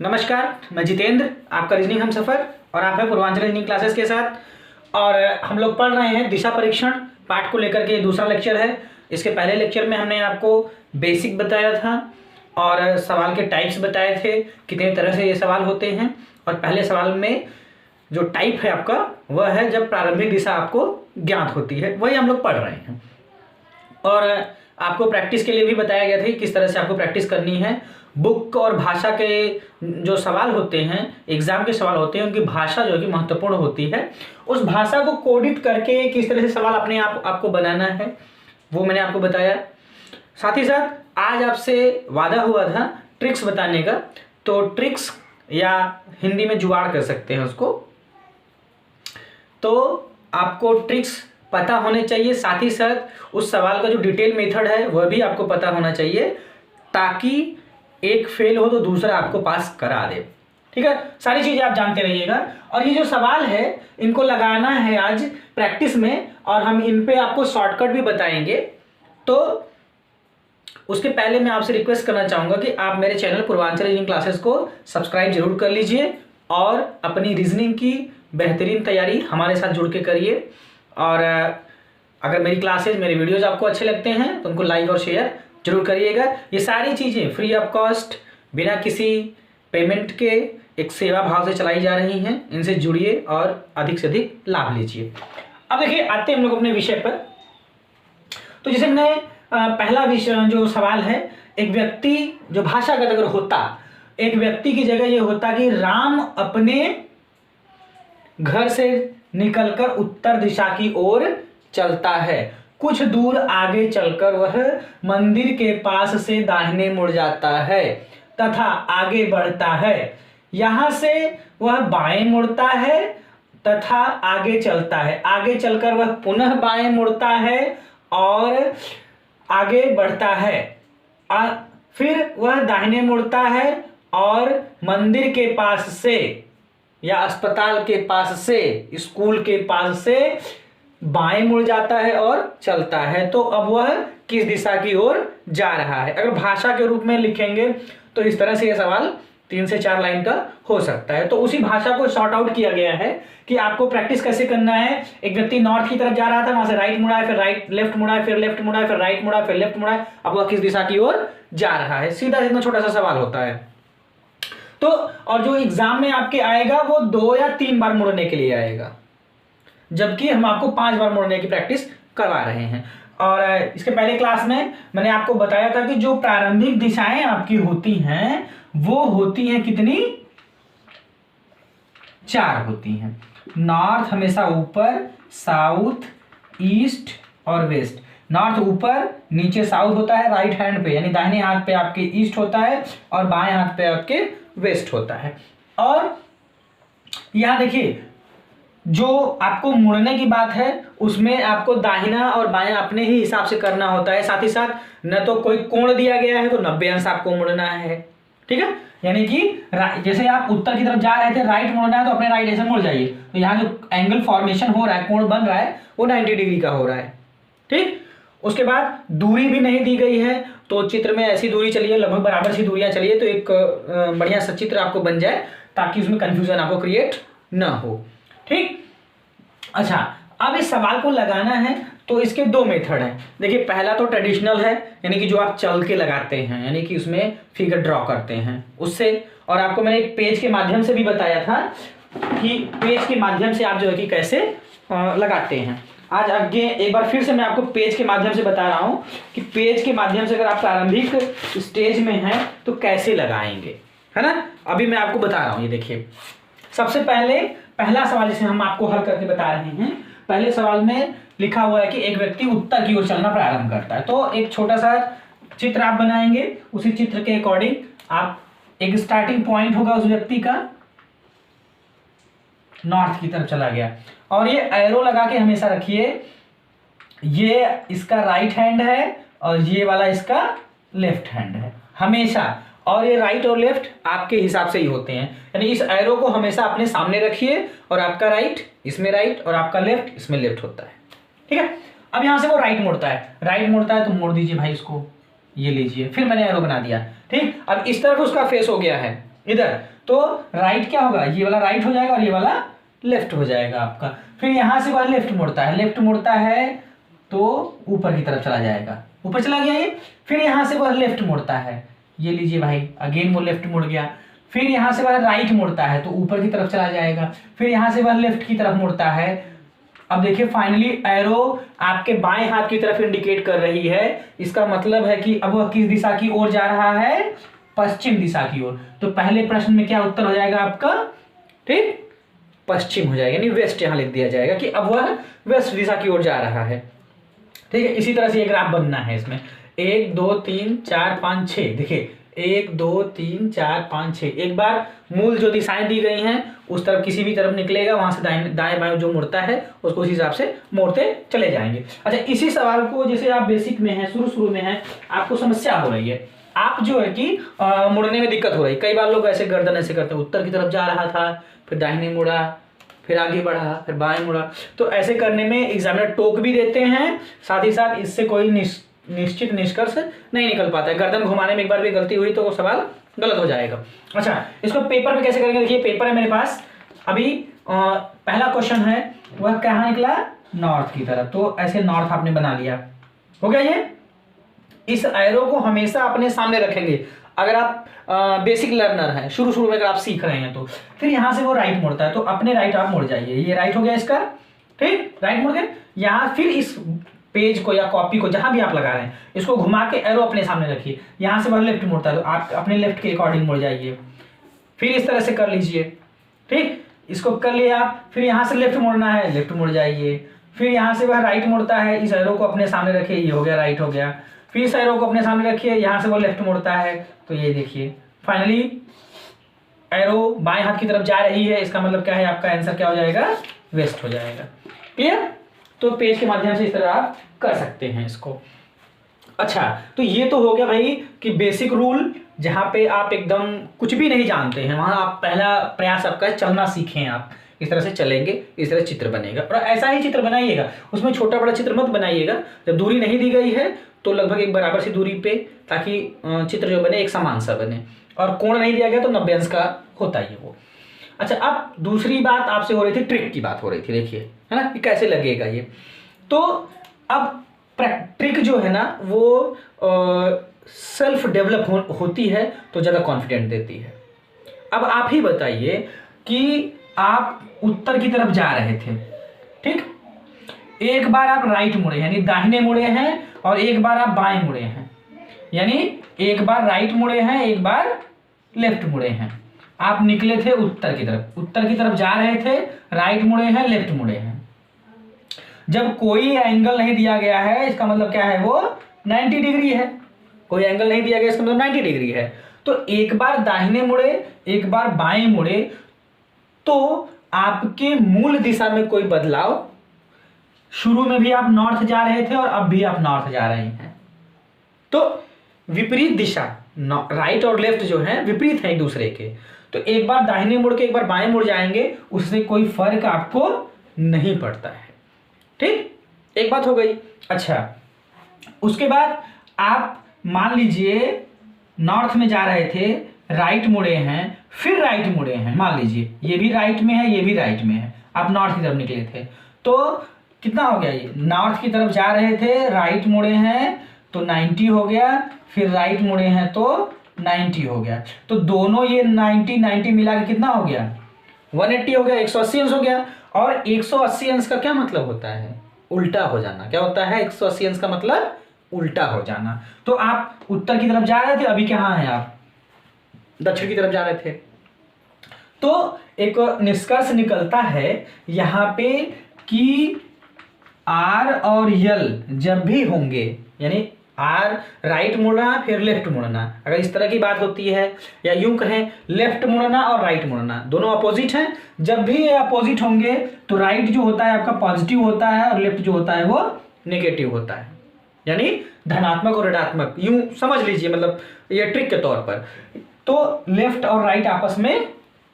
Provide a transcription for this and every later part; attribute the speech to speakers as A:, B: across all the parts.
A: नमस्कार, मैं जितेंद्र, आपका रीजनिंग हम सफ़र और आप हैं पूर्वांचल रीजनिंग क्लासेस के साथ। और हम लोग पढ़ रहे हैं दिशा परीक्षण पाठ को लेकर के। दूसरा लेक्चर है। इसके पहले लेक्चर में हमने आपको बेसिक बताया था और सवाल के टाइप्स बताए थे, कितने तरह से ये सवाल होते हैं। और पहले सवाल में जो टाइप है आपका वह है जब प्रारंभिक दिशा आपको ज्ञात होती है, वही हम लोग पढ़ रहे हैं। और आपको प्रैक्टिस के लिए भी बताया गया था कि किस तरह से आपको प्रैक्टिस करनी है। बुक और भाषा के जो सवाल होते हैं, एग्जाम के सवाल होते हैं, उनकी भाषा जो कि महत्वपूर्ण होती है, उस भाषा को कोडित करके किस तरह से सवाल अपने आपको बनाना है वो मैंने आपको बताया। साथ ही साथ आज आपसे वादा हुआ था ट्रिक्स बताने का, तो ट्रिक्स या हिंदी में जुगाड़ कर सकते हैं उसको। तो आपको ट्रिक्स पता होने चाहिए, साथ ही साथ उस सवाल का जो डिटेल मेथड है वह भी आपको पता होना चाहिए, ताकि एक फेल हो तो दूसरा आपको पास करा दे। ठीक है, सारी चीजें आप जानते रहिएगा। और ये जो सवाल है इनको लगाना है आज प्रैक्टिस में, और हम इन पे आपको शॉर्टकट भी बताएंगे। तो उसके पहले मैं आपसे रिक्वेस्ट करना चाहूंगा कि आप मेरे चैनल पूर्वांचल रीजनिंग क्लासेस को सब्सक्राइब जरूर कर लीजिए और अपनी रीजनिंग की बेहतरीन तैयारी हमारे साथ जुड़ के करिए। और अगर मेरी क्लासेज, मेरे वीडियोज आपको अच्छे लगते हैं तो उनको लाइक और शेयर जरूर करिएगा। ये सारी चीज़ें फ्री ऑफ कॉस्ट, बिना किसी पेमेंट के, एक सेवा भाव से चलाई जा रही हैं। इनसे जुड़िए और अधिक से अधिक लाभ लीजिए। अब देखिए, आते हैं हम लोग अपने विषय पर। तो जैसे मैंने पहला विषय जो सवाल है, एक व्यक्ति जो भाषागत अगर होता, एक व्यक्ति की जगह ये होता कि राम अपने घर से निकलकर उत्तर दिशा की ओर चलता है। कुछ दूर आगे चलकर वह मंदिर के पास से दाहिने मुड़ जाता है तथा आगे बढ़ता है। यहां से वह बाएं मुड़ता है तथा आगे चलता है। आगे चलकर वह पुनः बाएं मुड़ता है और आगे बढ़ता है। फिर वह दाहिने मुड़ता है और मंदिर के पास से या अस्पताल के पास से, स्कूल के पास से बाएं मुड़ जाता है और चलता है। तो अब वह किस दिशा की ओर जा रहा है? अगर भाषा के रूप में लिखेंगे तो इस तरह से यह सवाल 3 से 4 लाइन का हो सकता है। तो उसी भाषा को शॉर्ट आउट किया गया है कि आपको प्रैक्टिस कैसे करना है। एक व्यक्ति नॉर्थ की तरफ जा रहा था, वहां से राइट मुड़ा है, फिर राइट लेफ्ट मुड़ा है, फिर लेफ्ट मुड़ा है, फिर राइट मुड़ा, फिर लेफ्ट मुड़ा है। अब वह किस दिशा की ओर जा रहा है? सीधा इतना छोटा सा सवाल होता है। तो और जो एग्जाम में आपके आएगा वो 2 या 3 बार मुड़ने के लिए आएगा, जबकि हम आपको 5 बार मुड़ने की प्रैक्टिस करवा रहे हैं। और इसके पहले क्लास में मैंने आपको बताया था कि जो प्रारंभिक दिशाएं आपकी होती हैं वो होती हैं कितनी? 4 होती हैं। नॉर्थ हमेशा ऊपर, साउथ, ईस्ट और वेस्ट। नॉर्थ ऊपर, नीचे साउथ होता है राइट हैंड पे, यानी दाहिने हाथ पे आपके ईस्ट होता है और बाएं हाथ पे आपके वेस्ट होता है। और यहां देखिए, जो आपको मुड़ने की बात है उसमें आपको दाहिना और बायां अपने ही हिसाब से करना होता है। साथ ही साथ न तो कोई कोण दिया गया है तो 90 अंश आपको मुड़ना है। ठीक है, यानी कि जैसे आप उत्तर की तरफ जा रहे थे, राइट मुड़ना है तो अपने राइट ऐसे मुड़ जाइए। तो यहाँ जो एंगल फॉर्मेशन हो रहा है, कोण बन रहा है, वो 90 डिग्री का हो रहा है। ठीक, उसके बाद दूरी भी नहीं दी गई है, तो चित्र में ऐसी दूरी चलिए, लगभग बराबर सी दूरियां चलिए, तो एक बढ़िया सा चित्र आपको बन जाए ताकि उसमें कंफ्यूजन आपको क्रिएट ना हो। ठीक, अच्छा, अब इस सवाल को लगाना है तो इसके 2 मेथड हैं। देखिए, पहला तो ट्रेडिशनल है, यानी कि जो आप चल के लगाते हैं, यानी कि उसमें फिगर ड्रॉ करते हैं उससे। और आपको मैंने एक पेज के माध्यम से भी बताया था कि पेज के माध्यम से आप जो है कि कैसे लगाते हैं। आज आगे एक बार फिर से मैं आपको पेज के माध्यम से बता रहा हूं कि पेज के माध्यम से अगर आप प्रारंभिक स्टेज में हैं तो कैसे लगाएंगे, है ना। अभी मैं आपको बता रहा हूं। ये देखिए, सबसे पहले पहला सवाल जिसे हम आपको हल करके बता रहे हैं, पहले सवाल में लिखा हुआ है कि एक व्यक्ति उत्तर की ओर चलना प्रारंभ करता है। तो एक छोटा सा चित्र आप बनाएंगे, उसी चित्र के अकॉर्डिंग आप, एक स्टार्टिंग पॉइंट होगा उस व्यक्ति का, नॉर्थ की तरफ चला गया, और ये एरो लगा के हमेशा रखिए, ये इसका राइट हैंड है और ये वाला इसका लेफ्ट हैंड है हमेशा। और ये राइट और लेफ्ट आपके हिसाब से ही होते हैं, यानी इस एरो को हमेशा अपने सामने रखिए और आपका राइट इसमें राइट और आपका लेफ्ट इसमें लेफ्ट होता है। ठीक है, अब यहां से वो राइट मुड़ता है तो मोड़ दीजिए भाई इसको, ये लीजिए, फिर मैंने एरो बना दिया। ठीक, अब इस तरफ उसका फेस हो गया है, इधर, तो राइट क्या होगा, ये वाला राइट हो जाएगा और ये वाला लेफ्ट हो जाएगा आपका। फिर यहां से वह लेफ्ट मुड़ता है, लेफ्ट मुड़ता है तो ऊपर की तरफ चला जाएगा, ऊपर चला गया ये। फिर यहां से वह लेफ्ट मुड़ता है, ये लीजिए भाई, अगेन वो लेफ्ट मुड़ गया। फिर यहां से वह राइट मुड़ता है तो ऊपर की तरफ चला जाएगा। फिर यहां से वह लेफ्ट की तरफ मुड़ता है। अब देखिए फाइनली एरो आपके बाएं हाथ की तरफ इंडिकेट कर रही है, इसका मतलब है कि अब वह किस दिशा की ओर जा रहा है, पश्चिम दिशा की ओर। तो पहले प्रश्न में क्या उत्तर हो जाएगा आपका, ठीक, पश्चिम हो जाएगा, यानी वेस्ट यहां लिख दिया जाएगा कि अब वह वेस्ट दिशा की ओर जा रहा है। ठीक है, इसी तरह से ये ग्राफ बनना है इसमें 1 2 3 4 5 6, देखिए 1 2 3 4 5 6। एक बार मूल जो दिशाएं दी गई हैं उस तरफ किसी भी तरफ निकलेगा, वहां से दाएं बाएं जो मुड़ता है उसको उस हिसाब से मोड़ते चले जाएंगे। अच्छा, इसी सवाल को जैसे आप बेसिक में है, शुरू में है, आपको समस्या हो रही है, आप जो है कि मुड़ने में दिक्कत हो रही है। कई बार लोग ऐसे गर्दन ऐसे करते हैं, उत्तर की तरफ जा रहा था, फिर दाहिने मुड़ा, फिर आगे बढ़ा, फिर बाएं मुड़ा। तो ऐसे करने में एग्जामिनर टोक भी देते हैं, साथ ही साथ इससे कोई निश्चित निष्कर्ष नहीं निकल पाता है। गर्दन घुमाने में एक बार भी गलती हुई तो वो सवाल गलत हो जाएगा। अच्छा, इसको पेपर में कैसे करेंगे, देखिए पेपर है मेरे पास। अभी पहला क्वेश्चन है वह कहाँ निकला, नॉर्थ की तरफ। तो ऐसे नॉर्थ आपने बना लिया, हो गया ये। इस एरो को हमेशा अपने सामने रखेंगे अगर आप बेसिक लर्नर हैं, शुरू में अगर आप सीख रहे हैं तो। फिर यहां से वो राइट मुड़ता है तो अपने राइट आप मुड़ जाइए, ये राइट हो गया इसका, ठीक, राइट मुड़ गए। यहाँ फिर इस पेज को या कॉपी को जहां भी आप लगा रहे हैं इसको घुमा के एरो अपने सामने रखिए। यहां से वह लेफ्ट मुड़ता है तो आप अपने लेफ्ट के अकॉर्डिंग मुड़ जाइए। फिर इस तरह से कर लीजिए, ठीक, इसको कर लिया आप। फिर यहां से लेफ्ट मुड़ना है, लेफ्ट मुड़ जाइए। फिर यहां से वह राइट मुड़ता है, इस एरो को अपने सामने रखिए, ये हो गया, राइट हो गया। फिर इस एरो को अपने सामने रखिए, यहां से वो लेफ्ट मुड़ता है तो ये देखिए फाइनली एरो बाएं हाथ की तरफ जा रही है, इसका मतलब क्या है, आपका आंसर क्या हो जाएगा, वेस्ट हो जाएगा। क्लियर। तो पेज के माध्यम से इस तरह आप कर सकते हैं इसको। अच्छा, तो ये तो हो गया भाई कि बेसिक रूल, जहां पे आप एकदम कुछ भी नहीं जानते हैं वहां आप पहला प्रयास आपका चलना सीखें। आप इस तरह से चलेंगे, इस तरह चित्र बनेगा और ऐसा ही चित्र बनाइएगा, उसमें छोटा बड़ा चित्र मत बनाइएगा। जब दूरी नहीं दी गई है तो लगभग एक बराबर सी दूरी पे, ताकि चित्र जो बने एक समान सा बने। और कोण नहीं दिया गया तो 90 अंश का होता ही है वो। अच्छा, अब दूसरी बात आपसे हो रही थी, ट्रिक की बात हो रही थी, देखिए है ना कि कैसे लगेगा ये। तो अब ट्रिक जो है ना वो सेल्फ डेवलप होती है तो ज़्यादा कॉन्फिडेंट देती है। अब आप ही बताइए कि आप उत्तर की तरफ जा रहे थे, ठीक, एक बार आप राइट मुड़े यानी दाहिने मुड़े हैं और एक बार आप बाएं मुड़े हैं, यानी एक बार राइट मुड़े हैं, एक बार लेफ्ट मुड़े हैं। आप निकले थे उत्तर की तरफ जा रहे थे, राइट मुड़े हैं, लेफ्ट मुड़े हैं। जब कोई एंगल नहीं दिया गया है इसका मतलब क्या है, वो 90 डिग्री है। कोई एंगल नहीं दिया गया इसका मतलब 90 डिग्री है। तो एक बार दाहिने मुड़े, एक बार बाएं मुड़े, तो आपके मूल दिशा में कोई बदलाव, शुरू में भी आप नॉर्थ जा रहे थे और अब भी आप नॉर्थ जा रहे हैं, तो विपरीत दिशा, राइट और लेफ्ट जो है विपरीत है एक दूसरे के। तो एक बार दाहिने मुड़ के एक बार बाएं मुड़ जाएंगे, उससे कोई फर्क आपको नहीं पड़ता है, ठीक, एक बात हो गई। अच्छा, उसके बाद आप मान लीजिए नॉर्थ में जा रहे थे, राइट मुड़े हैं, फिर राइट मुड़े हैं, मान लीजिए ये भी राइट में है, ये भी राइट में है, आप नॉर्थ की तरफ निकले थे। तो कितना हो गया, ये नॉर्थ की तरफ जा रहे थे, राइट मुड़े हैं तो 90 हो गया, फिर राइट मुड़े हैं तो 90 हो गया। तो दोनों ये 90 मिला के कितना हो गया, 180 हो गया, 180 अंश हो गया। और 180 अंश का क्या मतलब होता है, उल्टा हो जाना। क्या होता है 180 अंश का मतलब, उल्टा हो जाना। तो आप उत्तर की तरफ जा रहे थे, अभी कहाँ हैं आप, दक्षिण की तरफ जा रहे थे। तो एक निष्कर्ष निकलता है यहां पे कि आर और यल जब भी होंगे, यानी आर राइट मुड़ना फिर लेफ्ट मुड़ना, अगर इस तरह की बात होती है, या यूं कहें लेफ्ट मुड़ना और राइट मुड़ना दोनों अपोजिट हैं, जब भी ये अपोजिट होंगे तो राइट जो होता है आपका पॉजिटिव होता है और लेफ्ट जो होता है वो नेगेटिव होता है, यानी धनात्मक और ऋणात्मक, यूं समझ लीजिए, मतलब ये ट्रिक के तौर पर। तो लेफ्ट और राइट आपस में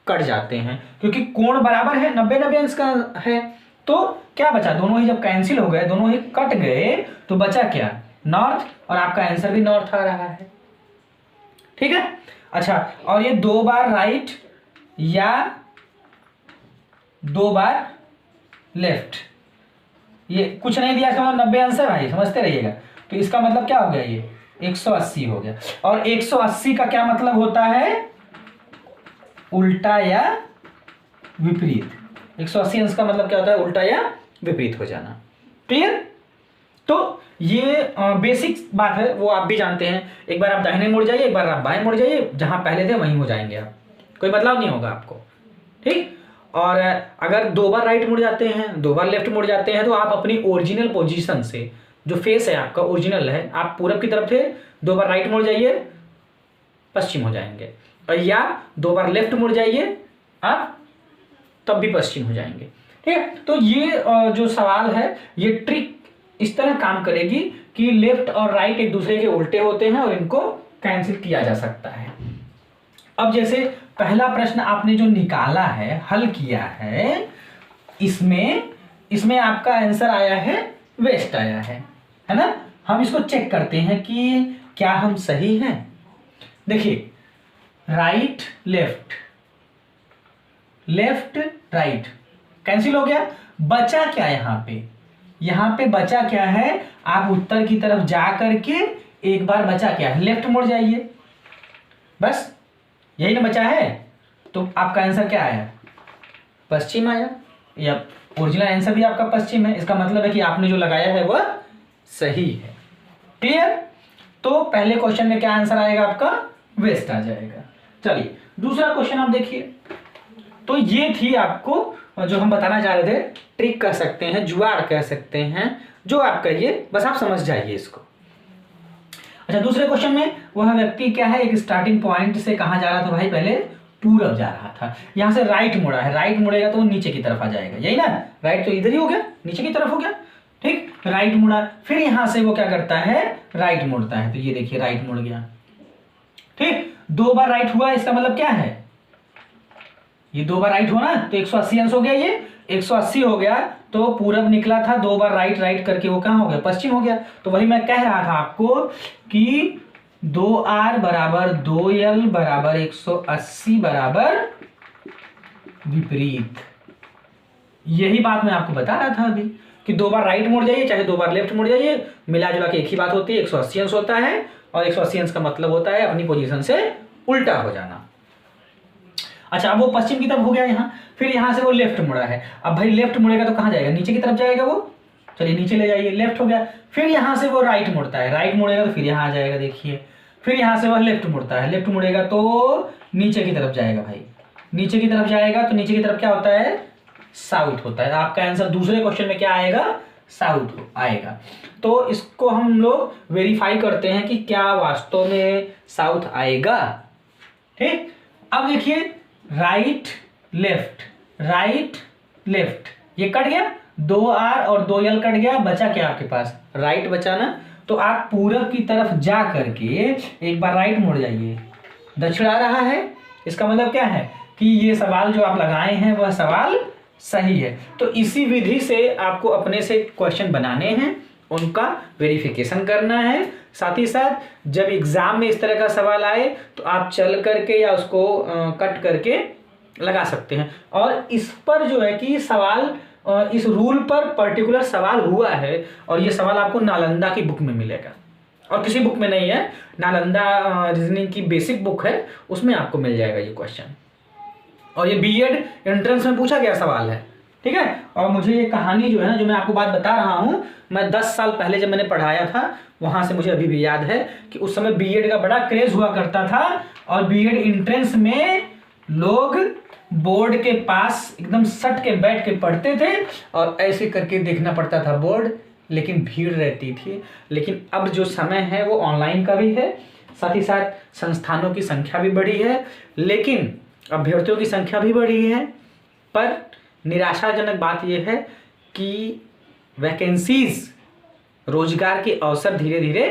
A: कट जाते हैं क्योंकि कोण बराबर है, 90 अंश का है। तो क्या बचा, दोनों ही जब कैंसिल हो गए, दोनों ही कट गए, तो बचा क्या, नॉर्थ, और आपका आंसर भी नॉर्थ आ रहा है, ठीक है। अच्छा, और ये 2 बार राइट या 2 बार लेफ्ट, ये कुछ नहीं दिया, इसका मतलब 90 आंसर भाई, समझते रहिएगा। तो इसका मतलब क्या हो गया, ये 180 हो गया। और 180 का क्या मतलब होता है, उल्टा या विपरीत। 180 अंश का मतलब क्या होता है, उल्टा या विपरीत हो जाना। क्लियर? तो ये बेसिक बात है, वो आप भी जानते हैं। एक बार आप दाहिने मुड़ जाइए, एक बार आप बाएं मुड़ जाइए, जहां पहले थे वहीं हो जाएंगे आप, कोई बदलाव नहीं होगा आपको। ठीक। और अगर 2 बार राइट मुड़ जाते हैं, 2 बार लेफ्ट मुड़ जाते हैं, तो आप अपनी ओरिजिनल पोजीशन से, जो फेस है आपका ओरिजिनल है, आप पूरब की तरफ थे, 2 बार राइट मुड़ जाइए, पश्चिम हो जाएंगे। और या 2 बार लेफ्ट मुड़ जाइए आप, तब भी पश्चिम हो जाएंगे। ठीक है। तो ये जो सवाल है, ये ट्रिक इस तरह काम करेगी कि लेफ्ट और राइट एक दूसरे के उल्टे होते हैं और इनको कैंसिल किया जा सकता है। अब जैसे पहला प्रश्न आपने जो निकाला है, हल किया है, इसमें आपका आंसर आया है वेस्ट आया है ना। हम इसको चेक करते हैं कि क्या हम सही हैं। देखिए, right left, left right cancel हो गया। बचा क्या यहां पे बचा क्या है, आप उत्तर की तरफ जा करके एक बार बचा क्या है, लेफ्ट मुड़ जाइए, बस यही ना बचा है। तो आपका आंसर क्या आया, पश्चिम आया, या ओरिजिनल आंसर भी आपका पश्चिम है। इसका मतलब है कि आपने जो लगाया है वह सही है। क्लियर? तो पहले क्वेश्चन में क्या आंसर आएगा आपका, वेस्ट आ जाएगा। चलिए दूसरा क्वेश्चन आप देखिए। तो ये थी आपको जो हम बताना चाह रहे थे, ट्रिक कह सकते हैं, जुगाड़ कह सकते हैं, जो आप करिए, बस आप समझ जाइए इसको। अच्छा, दूसरे क्वेश्चन में वह व्यक्ति क्या है, एक स्टार्टिंग पॉइंट से कहां जा रहा था भाई, पहले पूरब जा रहा था, यहां से राइट मुड़ा है, राइट मुड़ेगा तो वो नीचे की तरफ आ जाएगा, यही ना, राइट तो इधर ही हो गया, नीचे की तरफ हो गया। ठीक, राइट मुड़ा, फिर यहां से वो क्या करता है, राइट मुड़ता है, तो ये देखिए राइट मुड़ गया। ठीक, 2 बार राइट हुआ, इसका मतलब क्या है, ये 2 बार राइट हुआ ना, तो 180 अंश हो गया, ये 180 हो गया, तो पूरब निकला था, 2 बार राइट राइट करके वो कहां हो गया, पश्चिम हो गया। तो वही मैं कह रहा था आपको कि 2r बराबर 2l बराबर 180 बराबर विपरीत। यही बात मैं आपको बता रहा था अभी कि 2 बार राइट मुड़ जाइए चाहे 2 बार लेफ्ट मुड़ जाइए, मिला जुला के एक ही बात होती है, 180 अंश होता है। और 180 अंश का मतलब होता है अपनी पोजीशन से उल्टा हो जाना। अच्छा, अब वो पश्चिम की तरफ हो गया यहाँ, फिर यहाँ से वो लेफ्ट मुड़ा है। अब भाई लेफ्ट मुड़ेगा तो कहाँ जाएगा, नीचे की तरफ जाएगा वो, चलिए नीचे ले जाइए, लेफ्ट हो गया। फिर यहाँ से वो राइट मुड़ता है, राइट मुड़ेगा तो फिर यहाँ आ जाएगा, देखिए। फिर यहाँ से वह लेफ्ट मुड़ता है, लेफ्ट मुड़ेगा तो नीचे की तरफ जाएगा भाई, नीचे की तरफ जाएगा तो नीचे की तरफ क्या होता है, साउथ होता है। आपका आंसर दूसरे क्वेश्चन में क्या आएगा, साउथ आएगा। तो इसको हम लोग वेरीफाई करते हैं कि क्या वास्तव में साउथ आएगा। ठीक, अब देखिए राइट लेफ्ट, राइट लेफ्ट, ये कट गया, 2r और 2l कट गया, बचा क्या आपके पास, राइट बचा ना। तो आप पूरब की तरफ जा करके एक बार राइट मुड़ जाइए, दक्षिण आ रहा है, इसका मतलब क्या है कि ये सवाल जो आप लगाए हैं वह सवाल सही है। तो इसी विधि से आपको अपने से क्वेश्चन बनाने हैं, उनका वेरिफिकेशन करना है। साथ ही साथ जब एग्जाम में इस तरह का सवाल आए तो आप चल करके या उसको कट करके लगा सकते हैं। और इस पर जो है कि सवाल, इस रूल पर पर्टिकुलर सवाल हुआ है, और ये सवाल आपको नालंदा की बुक में मिलेगा और किसी बुक में नहीं है। नालंदा रीजनिंग की बेसिक बुक है, उसमें आपको मिल जाएगा ये क्वेश्चन। और ये बीएड एंट्रेंस में पूछा गया सवाल है। ठीक है। और मुझे ये कहानी जो है ना, जो मैं आपको बात बता रहा हूँ, मैं 10 साल पहले जब मैंने पढ़ाया था, वहां से मुझे अभी भी याद है कि उस समय बीएड का बड़ा क्रेज हुआ करता था। और बीएड एंट्रेंस में लोग बोर्ड के पास एकदम सट के बैठ के पढ़ते थे और ऐसे करके देखना पड़ता था बोर्ड, लेकिन भीड़ रहती थी। लेकिन अब जो समय है वो ऑनलाइन का भी है, साथ ही साथ संस्थानों की संख्या भी बढ़ी है, लेकिन अभ्यर्थियों की संख्या भी बढ़ी है। पर निराशाजनक बात यह है कि वैकेंसीज, रोजगार के अवसर धीरे धीरे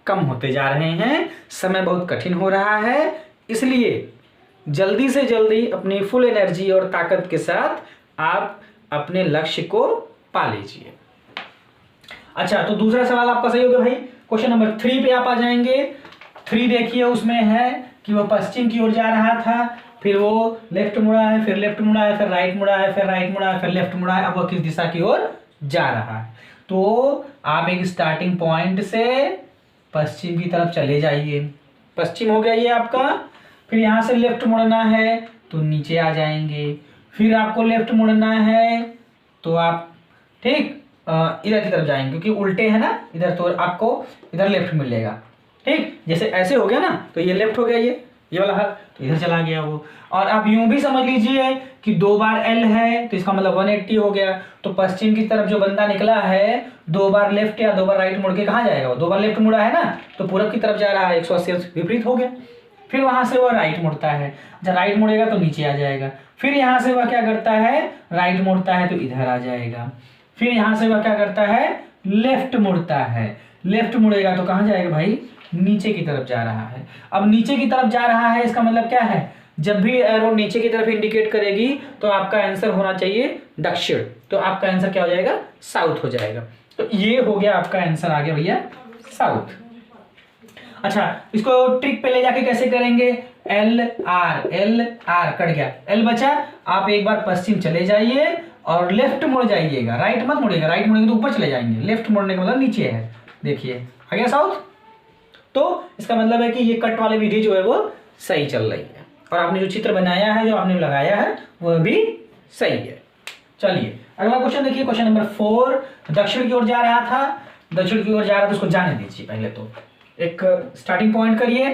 A: कम होते जा रहे हैं, समय बहुत कठिन हो रहा है। इसलिए जल्दी से जल्दी अपनी फुल एनर्जी और ताकत के साथ आप अपने लक्ष्य को पा लीजिए। अच्छा, तो दूसरा सवाल आपका सही हो गया भाई। क्वेश्चन नंबर 3 पे आप आ जाएंगे। 3 देखिए, उसमें है कि वो पश्चिम की ओर जा रहा था, फिर वो लेफ्ट मुड़ा है, फिर लेफ्ट मुड़ा है, फिर राइट मुड़ा है, फिर राइट मुड़ा है, फिर लेफ्ट मुड़ा है। अब वो किस दिशा की ओर जा रहा है? तो आप एक स्टार्टिंग पॉइंट से पश्चिम की तरफ चले जाइए। पश्चिम हो गया ये आपका। फिर यहाँ से लेफ्ट मुड़ना है तो नीचे आ जाएंगे। फिर आपको लेफ्ट मुड़ना है तो आप ठीक इधर की तरफ जाएंगे, क्योंकि उल्टे है ना इधर, तो आपको इधर लेफ्ट मिलेगा। ठीक, जैसे ऐसे हो गया ना, तो ये लेफ्ट हो गया, ये वाला हाथ तो इधर चला गया वो। और आप यूं भी समझ लीजिए कि 2 बार एल है तो इसका मतलब 180 हो गया। तो पश्चिम की तरफ जो बंदा निकला है 2 बार लेफ्ट या 2 बार राइट मुड़ के कहाँ जाएगा? वो 2 बार लेफ्ट मुड़ा है ना, तो पूरब की तरफ जा रहा है, 180 विपरीत हो गया। फिर वहां से वो राइट मुड़ता है, जब राइट मुड़ेगा तो नीचे आ जाएगा। फिर यहाँ से वह क्या करता है? राइट मुड़ता है तो इधर आ जाएगा। फिर यहाँ से वह क्या करता है? लेफ्ट मुड़ता है। लेफ्ट मुड़ेगा तो कहाँ जाएगा भाई? नीचे की तरफ जा रहा है। अब नीचे की तरफ जा रहा है, इसका मतलब क्या है? जब भी एरो नीचे की तरफ इंडिकेट करेगी तो आपका आंसर होना चाहिए दक्षिण, तो आपका आंसर क्या हो जाएगा? साउथ हो जाएगा। तो ये हो गया आपका आंसर, आ गया भैया साउथ। अच्छा, इसको ट्रिक पे ले जाके कैसे करेंगे? एल आर कट गया, एल बचा। आप एक बार पश्चिम चले जाइए और लेफ्ट मुड़ जाइएगा, राइट मत मुड़ेगा। राइट मुड़ेंगे तो ऊपर चले जाएंगे, लेफ्ट मुड़ने का मतलब नीचे है। देखिए आ गया साउथ। तो इसका मतलब है कि ये कट वाली विधि जो है वो सही चल रही है, और आपने जो चित्र बनाया है, जो आपने लगाया है, वह भी सही है। चलिए अगला क्वेश्चन देखिए, क्वेश्चन नंबर 4। दक्षिण की ओर जा रहा था, दक्षिण की ओर जा रहा था, उसको जाने दीजिए। पहले तो एक स्टार्टिंग पॉइंट करिए।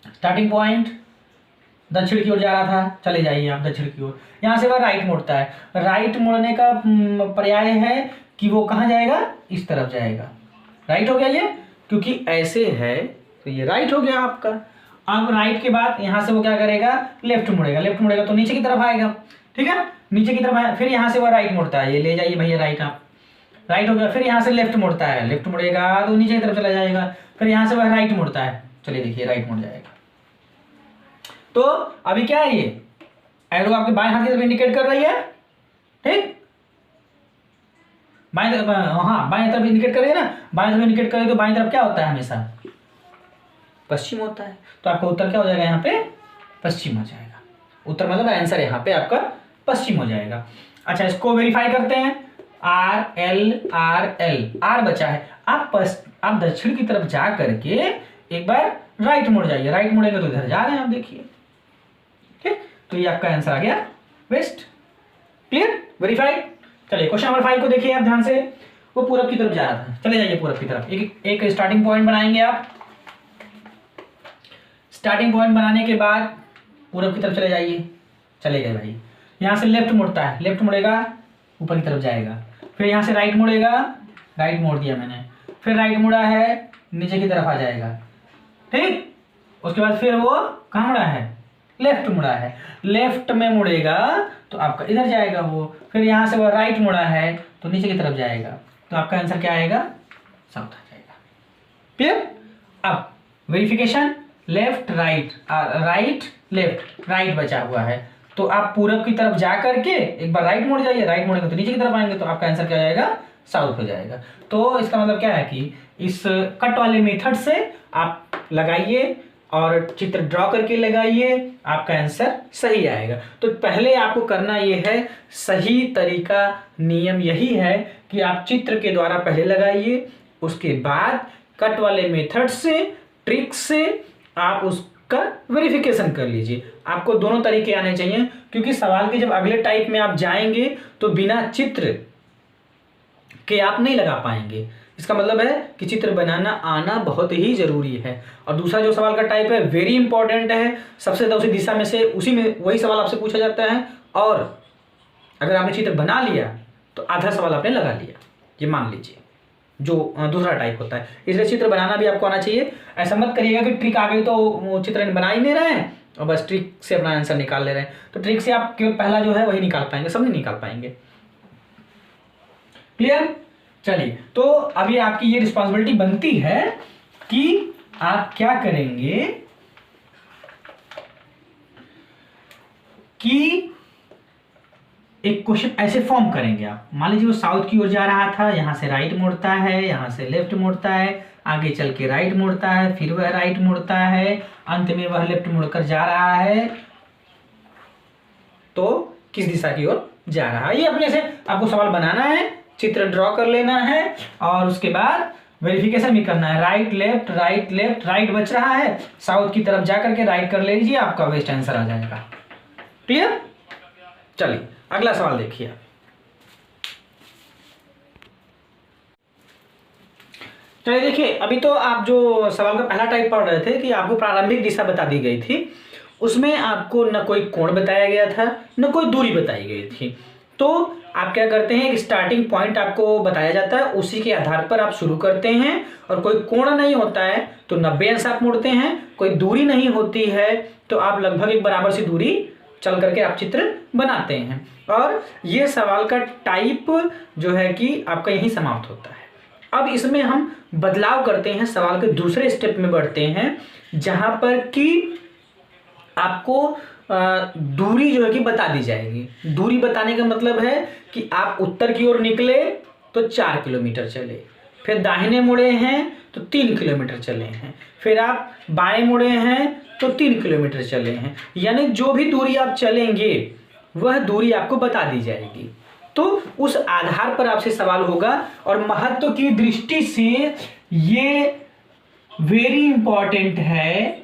A: स्टार्टिंग पॉइंट दक्षिण की ओर जा रहा था, चले जाइए आप दक्षिण की ओर। यहां से वह राइट मुड़ता है। राइट मुड़ने का पर्याय है कि वो कहाँ जाएगा? इस तरफ जाएगा। राइट हो गया ये, क्योंकि ऐसे है तो ये राइट हो गया आपका। अब राइट के बाद यहां से वो क्या करेगा? लेफ्ट मुड़ेगा। लेफ्ट मुड़ेगा तो नीचे की तरफ आएगा। ठीक है, नीचे की तरफ आया। फिर यहां से वो राइट मुड़ता है, ये ले जाइए भैया राइट। आप राइट हो गया। फिर यहां से लेफ्ट मुड़ता है, लेफ्ट मुड़ेगा तो नीचे की तरफ चला जाएगा। फिर यहां से वह राइट मुड़ता है, चलिए देखिए राइट मुड़ जाएगा। तो अभी क्या है? ये एरो आपके बाएं हाथ की तरफ इंडिकेट कर रही है। ठीक, बाएं तरफ, हाँ बाएं तरफ इंडिकेट कर रही है ना। बाएं तरफ इंडिकेट कर रही है तो बाएं तरफ क्या होता है? हमेशा पश्चिम होता है। तो आपका उत्तर क्या हो जाएगा? यहाँ पे पश्चिम हो जाएगा। उत्तर मतलब आंसर यहाँ पे आपका पश्चिम हो जाएगा। अच्छा, इसको वेरीफाई करते हैं। आर एल आर बचा है। आप दक्षिण की तरफ जा करके एक बार राइट मुड़ जाइए। राइट मुड़ेंगे तो इधर जा रहे हैं आप, देखिए। ठीक, तो ये आपका आंसर आ गया वेस्ट। Clear, verified. चलिए क्वेश्चन नंबर 5 को देखिए आप ध्यान से। वो पूरब की तरफ जा रहा था, चले जाइए पूरब की तरफ। एक स्टार्टिंग पॉइंट बनाएंगे आप। स्टार्टिंग पॉइंट बनाने के बाद पूरब की तरफ चले जाइए। चले गए भाई। यहाँ से लेफ्ट मुड़ता है, लेफ्ट मुड़ेगा ऊपर की तरफ जाएगा। फिर यहाँ से राइट मुड़ेगा, राइट मोड़ दिया मैंने। फिर राइट मुड़ा है, नीचे की तरफ आ जाएगा। ठीक, उसके बाद फिर वो कहाँ मुड़ा है? लेफ्ट मुड़ा है। लेफ्ट में मुड़ेगा तो आपका इधर जाएगा वो। फिर यहाँ से वो राइट मुड़ा है तो नीचे की तरफ जाएगा। तो आपका आंसर क्या आएगा? साउथ आ जाएगा। क्लियर। अब verification, left right, right left, right बचा हुआ है। तो आप पूरब की तरफ जा करके एक बार राइट मुड़ जाइए। राइट मुड़ेंगे तो नीचे की तरफ आएंगे, तो आपका आंसर क्या हो जाएगा? साउथ हो जाएगा। तो इसका मतलब क्या है कि इस कट वाले मेथड से आप लगाइए और चित्र ड्रॉ करके लगाइए, आपका आंसर सही आएगा। तो पहले आपको करना यह है, सही तरीका, नियम यही है कि आप चित्र के द्वारा पहले लगाइए, उसके बाद कट वाले मेथड से, ट्रिक से आप उसका वेरिफिकेशन कर लीजिए। आपको दोनों तरीके आने चाहिए, क्योंकि सवाल के जब अगले टाइप में आप जाएंगे तो बिना चित्र के आप नहीं लगा पाएंगे। इसका मतलब है कि चित्र बनाना आना बहुत ही जरूरी है। और दूसरा जो सवाल का टाइप है वेरी इंपॉर्टेंट है, सबसे ज़्यादा उसी दिशा में से उसी में वही सवाल आपसे पूछा जाता है, और अगर आपने चित्र बना लिया तो आधा सवाल आपने लगा लिया, ये मान लीजिए, जो दूसरा टाइप होता है। इसलिए चित्र बनाना भी आपको आना चाहिए। ऐसा मत करिएगा कि ट्रिक आ गई तो चित्र बना ही नहीं रहे हैं और बस ट्रिक से अपना आंसर निकाल ले रहे हैं। तो ट्रिक से आप केवल पहला जो है वही निकाल पाएंगे, सब नहीं निकाल पाएंगे। क्लियर। चलिए, तो अभी आपकी ये रिस्पॉन्सिबिलिटी बनती है कि आप क्या करेंगे कि एक क्वेश्चन ऐसे फॉर्म करेंगे आप। मान लीजिए वो साउथ की ओर जा रहा था, यहाँ से राइट मुड़ता है, यहाँ से लेफ्ट मुड़ता है, आगे चल के राइट मुड़ता है, फिर वह राइट मुड़ता है, अंत में वह लेफ्ट मुड़कर जा रहा है, तो किस दिशा की ओर जा रहा है। ये अपने से आपको सवाल बनाना है, चित्र ड्रॉ कर लेना है और उसके बाद वेरिफिकेशन भी करना है। Right left right left, right बच रहा है, साउथ की तरफ जा करके राइट कर ले लीजिए, आपका बेस्ट आंसर आ जाएगा। क्लियर? चलिए अगला सवाल देखिए। चलिए देखिए, अभी तो आप जो सवाल का पहला टाइप पढ़ रहे थे कि आपको प्रारंभिक दिशा बता दी गई थी, उसमें आपको न कोई कोण बताया गया था न कोई दूरी बताई गई थी। तो आप क्या करते हैं, एक स्टार्टिंग पॉइंट आपको बताया जाता है, उसी के आधार पर आप शुरू करते हैं, और कोई कोण नहीं होता है तो 90 अंश आप मोड़ते हैं, कोई दूरी नहीं होती है तो आप लगभग एक बराबर सी दूरी चल करके आप चित्र बनाते हैं। और ये सवाल का टाइप जो है कि आपका यही समाप्त होता है। अब इसमें हम बदलाव करते हैं, सवाल के दूसरे स्टेप में बढ़ते हैं, जहां पर कि आपको दूरी जो है कि बता दी जाएगी। दूरी बताने का मतलब है कि आप उत्तर की ओर निकले तो 4 किलोमीटर चले, फिर दाहिने मुड़े हैं तो 3 किलोमीटर चले हैं, फिर आप बाएं मुड़े हैं तो 3 किलोमीटर चले हैं, यानी जो भी दूरी आप चलेंगे वह दूरी आपको बता दी जाएगी। तो उस आधार पर आपसे सवाल होगा, और महत्व की दृष्टि से ये वेरी इंपॉर्टेंट है।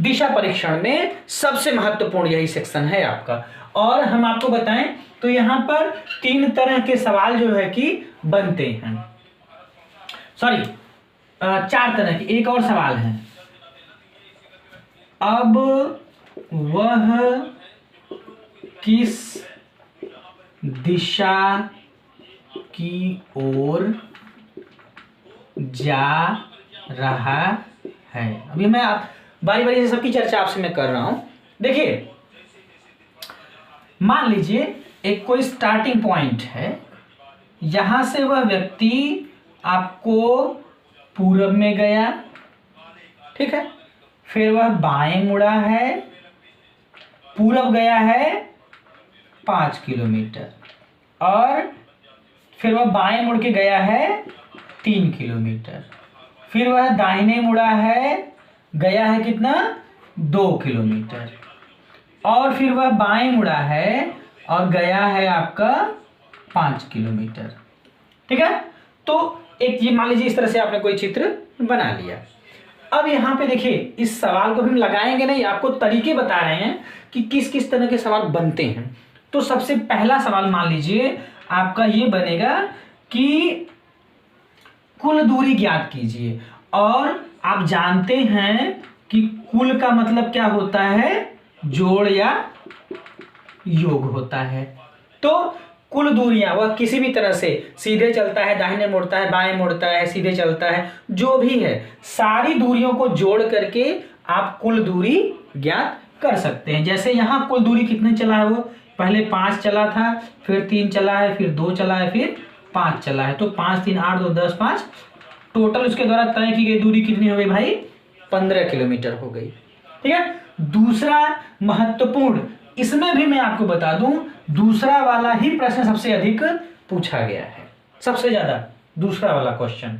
A: दिशा परीक्षण में सबसे महत्वपूर्ण यही सेक्शन है आपका। और हम आपको बताएं तो यहां पर 3 तरह के सवाल जो है कि बनते हैं, सॉरी 4 तरह के, एक और सवाल है। अब वह किस दिशा की ओर जा रहा है। अभी मैं आप बारी बारी से सबकी चर्चा आपसे मैं कर रहा हूं। देखिए, मान लीजिए एक कोई स्टार्टिंग पॉइंट है, यहां से वह व्यक्ति आपको पूरब में गया, ठीक है, फिर वह बाएं मुड़ा है, पूरब गया है 5 किलोमीटर, और फिर वह बाएं मुड़ के गया है 3 किलोमीटर, फिर वह दाहिने मुड़ा है, गया है कितना 2 किलोमीटर, और फिर वह बाएं मुड़ा है और गया है आपका 5 किलोमीटर। ठीक है, तो एक ये मान लीजिए इस तरह से आपने कोई चित्र बना लिया। अब यहाँ पे देखिए, इस सवाल को हम लगाएंगे नहीं, आपको तरीके बता रहे हैं कि किस किस तरह के सवाल बनते हैं। तो सबसे पहला सवाल मान लीजिए आपका ये बनेगा कि कुल दूरी ज्ञात कीजिए, और आप जानते हैं कि कुल का मतलब क्या होता है, जोड़ या योग होता है। तो कुल दूरियां वह किसी भी तरह से सीधे चलता है, दाहिने मुड़ता है, बाएं मुड़ता है, सीधे चलता है, जो भी है सारी दूरियों को जोड़ करके आप कुल दूरी ज्ञात कर सकते हैं। जैसे यहाँ कुल दूरी कितने चला है, वो पहले 5 चला था, फिर 3 चला है, फिर 2 चला है, फिर 5 चला है, तो 5 3 8 2 10 5, टोटल उसके द्वारा तय की गई दूरी कितनी हो गई भाई, 15 किलोमीटर हो गई। ठीक है, दूसरा महत्वपूर्ण, इसमें भी मैं आपको बता दूं, दूसरा वाला ही प्रश्न सबसे अधिक पूछा गया है, सबसे ज्यादा दूसरा वाला क्वेश्चन।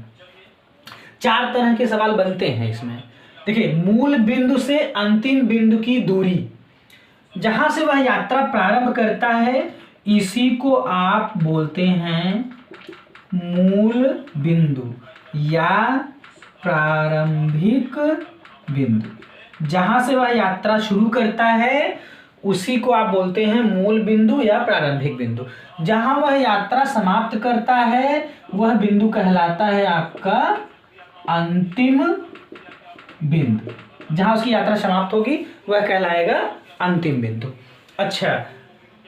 A: 4 तरह के सवाल बनते हैं इसमें। देखिए, मूल बिंदु से अंतिम बिंदु की दूरी, जहां से वह यात्रा प्रारंभ करता है, इसी को आप बोलते हैं मूल बिंदु या प्रारंभिक बिंदु। जहां से वह यात्रा शुरू करता है उसी को आप बोलते हैं मूल बिंदु या प्रारंभिक बिंदु। जहां वह यात्रा समाप्त करता है वह बिंदु कहलाता है आपका अंतिम बिंदु। जहां उसकी यात्रा समाप्त होगी वह कहलाएगा अंतिम बिंदु। अच्छा,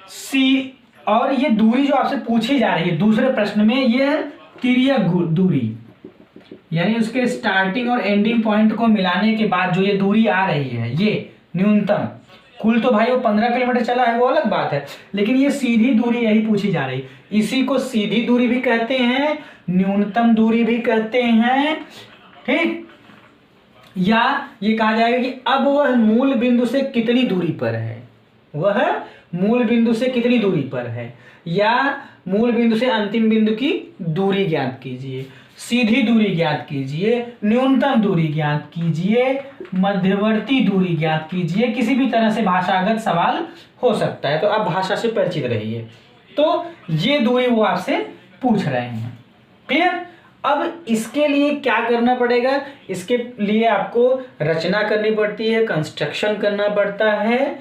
A: सी, और ये दूरी जो आपसे पूछी जा रही है दूसरे प्रश्न में, यह तिर्यक दूरी, यानी उसके स्टार्टिंग और एंडिंग पॉइंट को मिलाने के बाद जो ये दूरी आ रही है, ये न्यूनतम, कुल तो भाई वो 15 किलोमीटर चला है वो अलग बात है, लेकिन ये सीधी दूरी यही पूछी जा रही। इसी को सीधी दूरी भी कहते हैं, न्यूनतम दूरी भी कहते हैं। ठीक, या ये कहा जाएगा कि अब वह मूल बिंदु से कितनी दूरी पर है, वह मूल बिंदु से कितनी दूरी पर है, या मूल बिंदु से अंतिम बिंदु की दूरी ज्ञात कीजिए, सीधी दूरी ज्ञात कीजिए, न्यूनतम दूरी ज्ञात कीजिए, मध्यवर्ती दूरी ज्ञात कीजिए। किसी भी तरह से भाषागत सवाल हो सकता है, तो आप भाषा से परिचित रहिए। तो ये दूरी वो आपसे पूछ रहे हैं। क्लियर? अब इसके लिए क्या करना पड़ेगा, इसके लिए आपको रचना करनी पड़ती है, कंस्ट्रक्शन करना पड़ता है।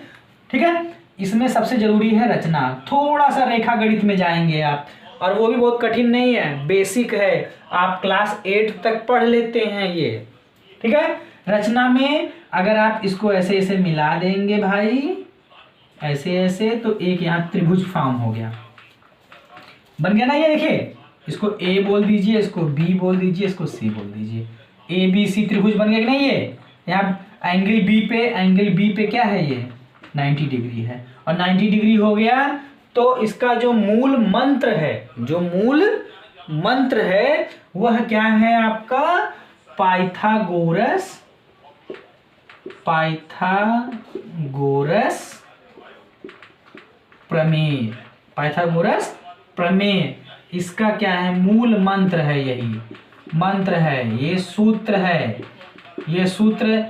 A: ठीक है, इसमें सबसे जरूरी है रचना। थोड़ा सा रेखा गणित में जाएंगे आप, और वो भी बहुत कठिन नहीं है, बेसिक है, आप क्लास 8 तक पढ़ लेते हैं ये। ठीक है, रचना में अगर आप इसको ऐसे ऐसे मिला देंगे भाई, ऐसे ऐसे, तो एक यहाँ त्रिभुज फॉर्म हो गया, बन गया ना। ये देखिए, इसको ए बोल दीजिए, इसको बी बोल दीजिए, इसको सी बोल दीजिए, ए बी सी त्रिभुज बन गया कि नहीं। ये यहाँ एंगल बी पे क्या है, ये 90 डिग्री है, और 90 डिग्री हो गया। तो इसका जो मूल मंत्र है, जो मूल मंत्र है वह क्या है आपका, पाइथागोरस प्रमेय। पाइथागोरस प्रमेय इसका क्या है, मूल मंत्र है, यही मंत्र है, ये सूत्र है। ये सूत्र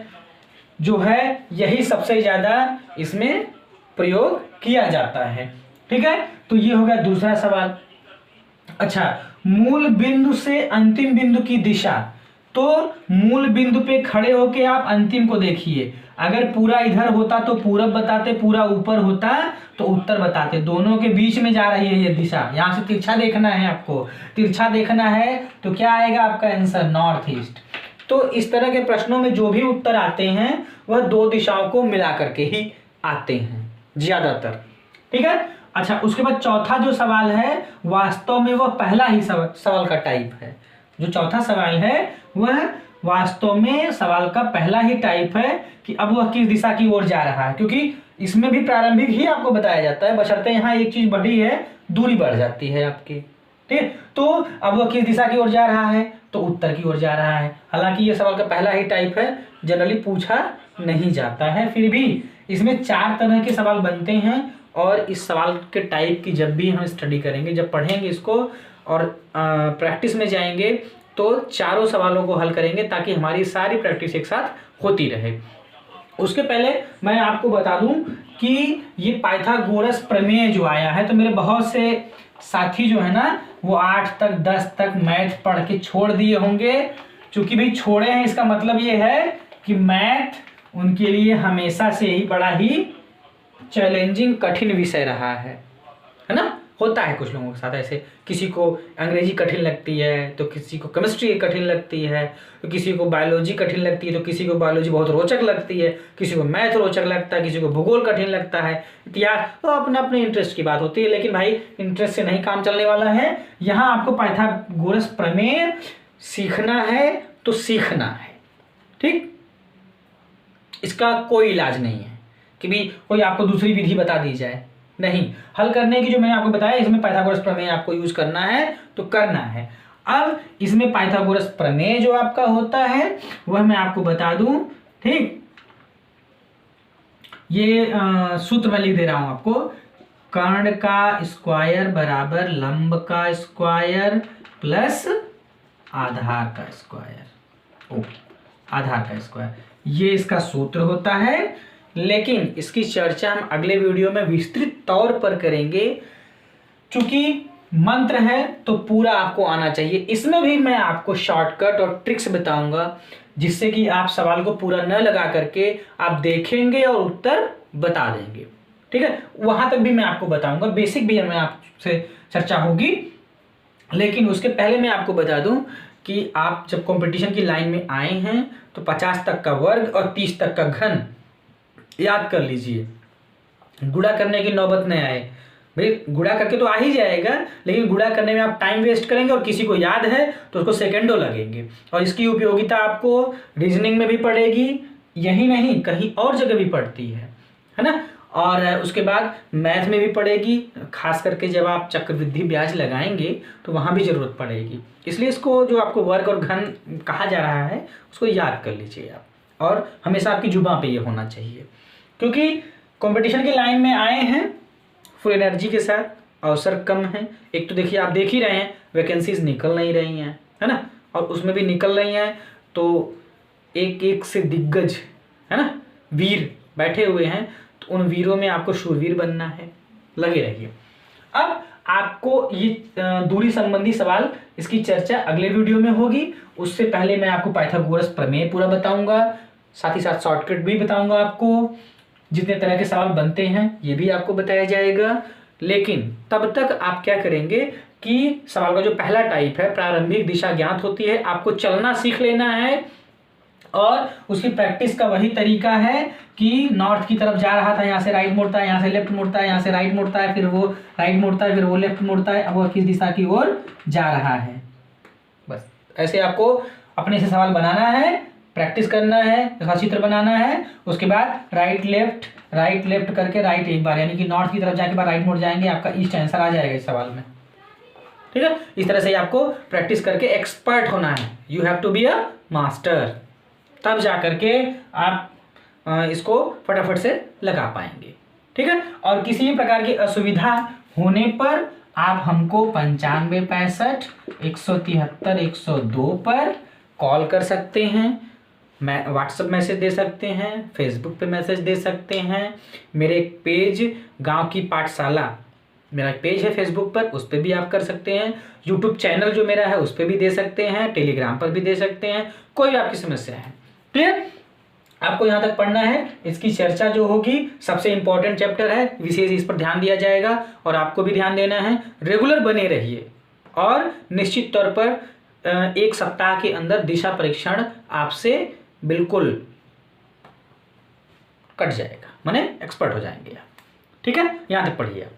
A: जो है यही सबसे ज्यादा इसमें प्रयोग किया जाता है। ठीक है, तो ये हो गया दूसरा सवाल। अच्छा, मूल बिंदु से अंतिम बिंदु की दिशा। तो मूल बिंदु पे खड़े होके आप अंतिम को देखिए, अगर पूरा इधर होता तो पूरब बताते, पूरा ऊपर होता तो उत्तर बताते, दोनों के बीच में जा रही है ये दिशा। यहां से तिरछा देखना है आपको, तिरछा देखना है तो क्या आएगा आपका आंसर, नॉर्थ ईस्ट। तो इस तरह के प्रश्नों में जो भी उत्तर आते हैं वह दो दिशाओं को मिला करके ही आते हैं ज्यादातर। ठीक है, अच्छा, उसके बाद चौथा जो सवाल है वास्तव में वह पहला ही सवाल का टाइप है। जो चौथा सवाल है वह वास्तव में सवाल का पहला ही टाइप है कि अब वह किस दिशा की ओर जा रहा है, क्योंकि इसमें भी प्रारंभिक ही आपको बताया जाता है, बशर्ते यहाँ एक चीज बढ़ी है, दूरी बढ़ जाती है आपकी। ठीक, तो अब वह किस दिशा की ओर जा रहा है, तो उत्तर की ओर जा रहा है। हालांकि ये सवाल का पहला ही टाइप है, जनरली पूछा नहीं जाता है, फिर भी इसमें 4 तरह के सवाल बनते हैं। और इस सवाल के टाइप की जब भी हम स्टडी करेंगे, जब पढ़ेंगे इसको और प्रैक्टिस में जाएंगे, तो चारों सवालों को हल करेंगे ताकि हमारी सारी प्रैक्टिस एक साथ होती रहे। उसके पहले मैं आपको बता दूं कि ये पाइथागोरस प्रमेय जो आया है, तो मेरे बहुत से साथी जो है ना वो 8 तक 10 तक मैथ पढ़ के छोड़ दिए होंगे। चूंकि भाई छोड़े हैं, इसका मतलब ये है कि मैथ उनके लिए हमेशा से ही बड़ा ही चैलेंजिंग कठिन विषय रहा है ना। होता है कुछ लोगों के साथ ऐसे, किसी को अंग्रेजी कठिन लगती है तो किसी को केमिस्ट्री कठिन लगती है, तो किसी को बायोलॉजी कठिन लगती है, तो किसी को बायोलॉजी बहुत रोचक लगती है, किसी को मैथ रोचक लगता है, किसी को भूगोल कठिन लगता है, इतिहास। तो अपने अपने इंटरेस्ट की बात होती है, लेकिन भाई इंटरेस्ट से नहीं काम चलने वाला है। यहाँ आपको पाइथागोरस प्रमेय सीखना है तो सीखना है। ठीक, इसका कोई इलाज नहीं है कि भी कोई आपको दूसरी विधि बता दी जाए, नहीं। हल करने की जो मैंने आपको बताया, इसमें पाइथागोरस प्रमेय आपको यूज करना है तो करना है। अब इसमें पाइथागोरस प्रमेय जो आपका होता है वह मैं आपको बता दूं। ठीक, ये सूत्र मैं लिख दे रहा हूं आपको, कर्ण का स्क्वायर बराबर लंब का स्क्वायर प्लस आधार का स्क्वायर, आधार का स्क्वायर, ये इसका सूत्र होता है। लेकिन इसकी चर्चा हम अगले वीडियो में विस्तृत तौर पर करेंगे। चूंकि मंत्र है तो पूरा आपको आना चाहिए। इसमें भी मैं आपको शॉर्टकट और ट्रिक्स बताऊंगा, जिससे कि आप सवाल को पूरा न लगा करके आप देखेंगे और उत्तर बता देंगे। ठीक है, वहां तक भी मैं आपको बताऊंगा, बेसिक भी मैं आपसे चर्चा होगी। लेकिन उसके पहले मैं आपको बता दूं कि आप जब कंपटीशन की लाइन में आए हैं तो 50 तक का वर्ग और 30 तक का घन याद कर लीजिए। गुणा करने की नौबत नहीं आए भाई, गुणा करके तो आ ही जाएगा, लेकिन गुणा करने में आप टाइम वेस्ट करेंगे और किसी को याद है तो उसको सेकंडों लगेंगे। और इसकी उपयोगिता आपको रीजनिंग में भी पड़ेगी, यही नहीं कहीं और जगह भी पड़ती है ना। और उसके बाद मैथ में भी पड़ेगी, खास करके जब आप चक्रवृद्धि ब्याज लगाएंगे तो वहाँ भी जरूरत पड़ेगी। इसलिए इसको जो आपको वर्ग और घन कहा जा रहा है उसको याद कर लीजिए आप, और हमेशा आपकी जुबान पे ये होना चाहिए। क्योंकि कंपटीशन की लाइन में आए हैं फुल एनर्जी के साथ, अवसर कम है। एक तो देखिए आप देख ही रहे हैं वैकेंसीज निकल नहीं रही हैं, है ना, और उसमें भी निकल रही हैं तो एक एक से दिग्गज, है ना, वीर बैठे हुए हैं, तो उन वीरों में आपको शूरवीर बनना है, लगे रहिए। अब आपको ये दूरी संबंधी सवाल, इसकी चर्चा अगले वीडियो में होगी। उससे पहले मैं आपको पाइथागोरस प्रमेय पूरा बताऊंगा, साथ ही साथ शॉर्टकट भी बताऊंगा आपको, जितने तरह के सवाल बनते हैं ये भी आपको बताया जाएगा। लेकिन तब तक आप क्या करेंगे कि सवाल का जो पहला टाइप है, प्रारंभिक दिशा ज्ञात होती है, आपको चलना सीख लेना है। और उसकी प्रैक्टिस का वही तरीका है कि नॉर्थ की तरफ जा रहा था, यहाँ से राइट मुड़ता है, यहाँ से लेफ्ट मुड़ता है, यहाँ से राइट मुड़ता है, फिर वो राइट मुड़ता है, फिर वो लेफ्ट मुड़ता है, अब वो किस दिशा की ओर जा रहा है। बस ऐसे आपको अपने से सवाल बनाना है, प्रैक्टिस करना है, रेखाचित्र बनाना है। उसके बाद राइट लेफ्ट करके राइट एक बार, यानी कि नॉर्थ की तरफ जाके बाद राइट मुड़ जाएंगे, आपका ईस्ट आंसर आ जाएगा इस सवाल में। ठीक है, इस तरह से आपको प्रैक्टिस करके एक्सपर्ट होना है। You have to be a master, तब जा करके आप इसको फटाफट से लगा पाएंगे। ठीक है, और किसी भी प्रकार की असुविधा होने पर आप हमको 95 65 173 102 पर कॉल कर सकते हैं, मैं व्हाट्सएप मैसेज दे सकते हैं, फेसबुक पे मैसेज दे सकते हैं। मेरे एक पेज गांव की पाठशाला, मेरा एक पेज है फेसबुक पर, उस पर भी आप कर सकते हैं। यूट्यूब चैनल जो मेरा है उस पर भी दे सकते हैं, टेलीग्राम पर भी दे सकते हैं, कोई भी आपकी समस्या है। क्लियर, आपको यहाँ तक पढ़ना है। इसकी चर्चा जो होगी सबसे इंपॉर्टेंट चैप्टर है, विशेष इस पर ध्यान दिया जाएगा और आपको भी ध्यान देना है। रेगुलर बने रहिए और निश्चित तौर पर एक सप्ताह के अंदर दिशा परीक्षण आपसे बिल्कुल कट जाएगा, माने एक्सपर्ट हो जाएंगे आप। ठीक है, यहाँ तक पढ़िए आप।